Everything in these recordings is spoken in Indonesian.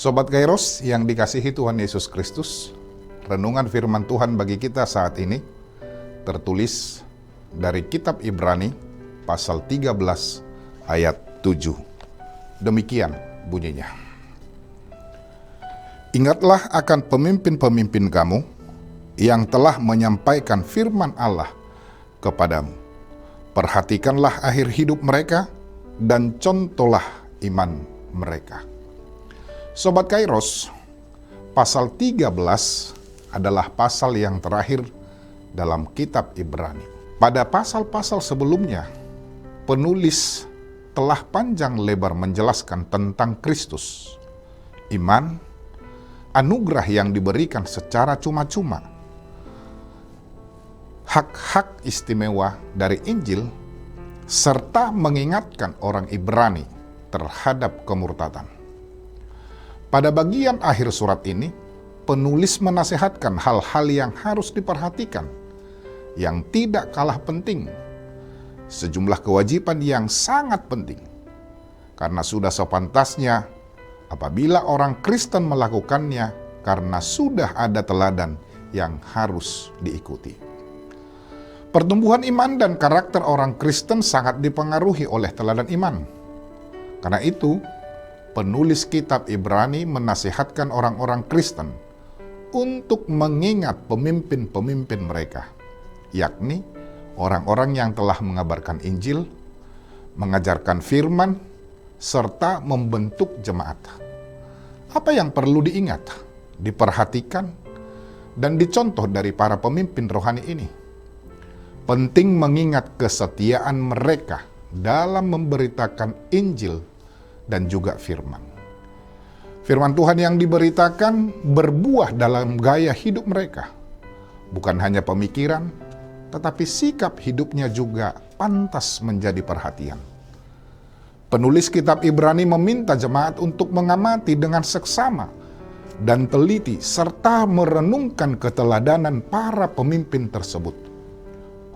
Sobat Kairos yang dikasihi Tuhan Yesus Kristus, renungan firman Tuhan bagi kita saat ini tertulis dari kitab Ibrani pasal 13 ayat 7. Demikian bunyinya. Ingatlah akan pemimpin-pemimpin kamu yang telah menyampaikan firman Allah kepadamu. Perhatikanlah akhir hidup mereka dan contohlah iman mereka. Sobat Kairos, pasal 13 adalah pasal yang terakhir dalam kitab Ibrani. Pada pasal-pasal sebelumnya, penulis telah panjang lebar menjelaskan tentang Kristus, iman, anugerah yang diberikan secara cuma-cuma, hak-hak istimewa dari Injil, serta mengingatkan orang Ibrani terhadap kemurtadan. Pada bagian akhir surat ini, penulis menasihatkan hal-hal yang harus diperhatikan, yang tidak kalah penting, sejumlah kewajiban yang sangat penting, karena sudah sepantasnya apabila orang Kristen melakukannya karena sudah ada teladan yang harus diikuti. Pertumbuhan iman dan karakter orang Kristen sangat dipengaruhi oleh teladan iman. Karena itu, penulis kitab Ibrani menasihatkan orang-orang Kristen untuk mengingat pemimpin-pemimpin mereka, yakni orang-orang yang telah mengabarkan Injil, mengajarkan firman, serta membentuk jemaat. Apa yang perlu diingat, diperhatikan, dan dicontoh dari para pemimpin rohani ini? Penting mengingat kesetiaan mereka dalam memberitakan Injil dan juga firman. Firman Tuhan yang diberitakan berbuah dalam gaya hidup mereka. Bukan hanya pemikiran, tetapi sikap hidupnya juga pantas menjadi perhatian. Penulis kitab Ibrani meminta jemaat untuk mengamati dengan seksama dan teliti serta merenungkan keteladanan para pemimpin tersebut.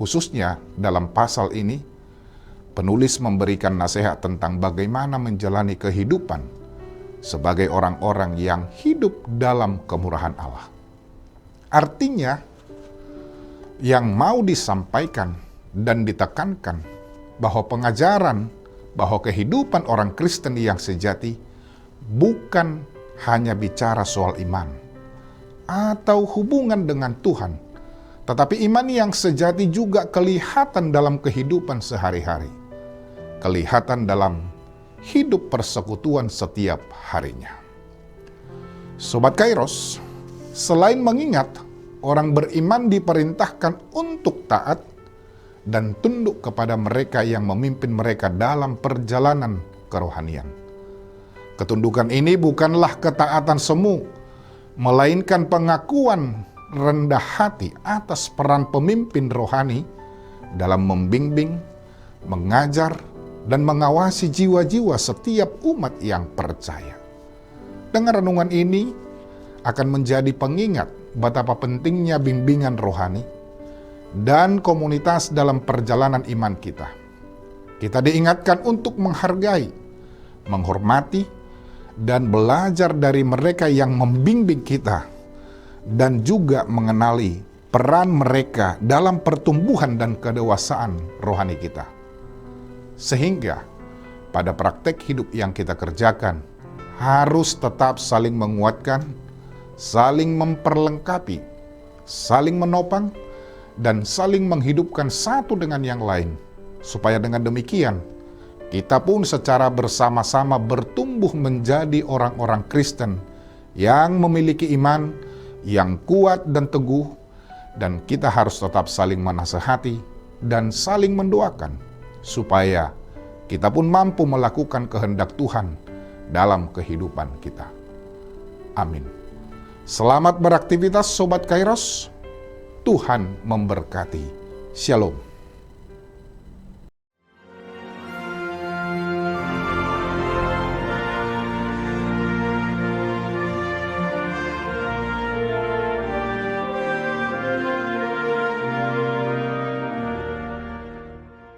Khususnya dalam pasal ini, penulis memberikan nasihat tentang bagaimana menjalani kehidupan sebagai orang-orang yang hidup dalam kemurahan Allah. Artinya, yang mau disampaikan dan ditekankan bahwa pengajaran bahwa kehidupan orang Kristen yang sejati bukan hanya bicara soal iman atau hubungan dengan Tuhan, tetapi iman yang sejati juga kelihatan dalam kehidupan sehari-hari. Kelihatan dalam hidup persekutuan setiap harinya. Sobat Kairos, selain mengingat, orang beriman diperintahkan untuk taat dan tunduk kepada mereka yang memimpin mereka dalam perjalanan kerohanian. Ketundukan ini bukanlah ketaatan semu, melainkan pengakuan rendah hati atas peran pemimpin rohani dalam membimbing, mengajar, dan mengawasi jiwa-jiwa setiap umat yang percaya. Dengan renungan ini akan menjadi pengingat betapa pentingnya bimbingan rohani dan komunitas dalam perjalanan iman kita. Kita diingatkan untuk menghargai, menghormati, dan belajar dari mereka yang membimbing kita, dan juga mengenali peran mereka dalam pertumbuhan dan kedewasaan rohani kita. Sehingga pada praktek hidup yang kita kerjakan harus tetap saling menguatkan, saling memperlengkapi, saling menopang, dan saling menghidupkan satu dengan yang lain. Supaya dengan demikian, kita pun secara bersama-sama bertumbuh menjadi orang-orang Kristen yang memiliki iman yang kuat dan teguh, dan kita harus tetap saling menasehati dan saling mendoakan, supaya kita pun mampu melakukan kehendak Tuhan dalam kehidupan kita. Amin. Selamat beraktivitas Sobat Kairos. Tuhan memberkati. Shalom.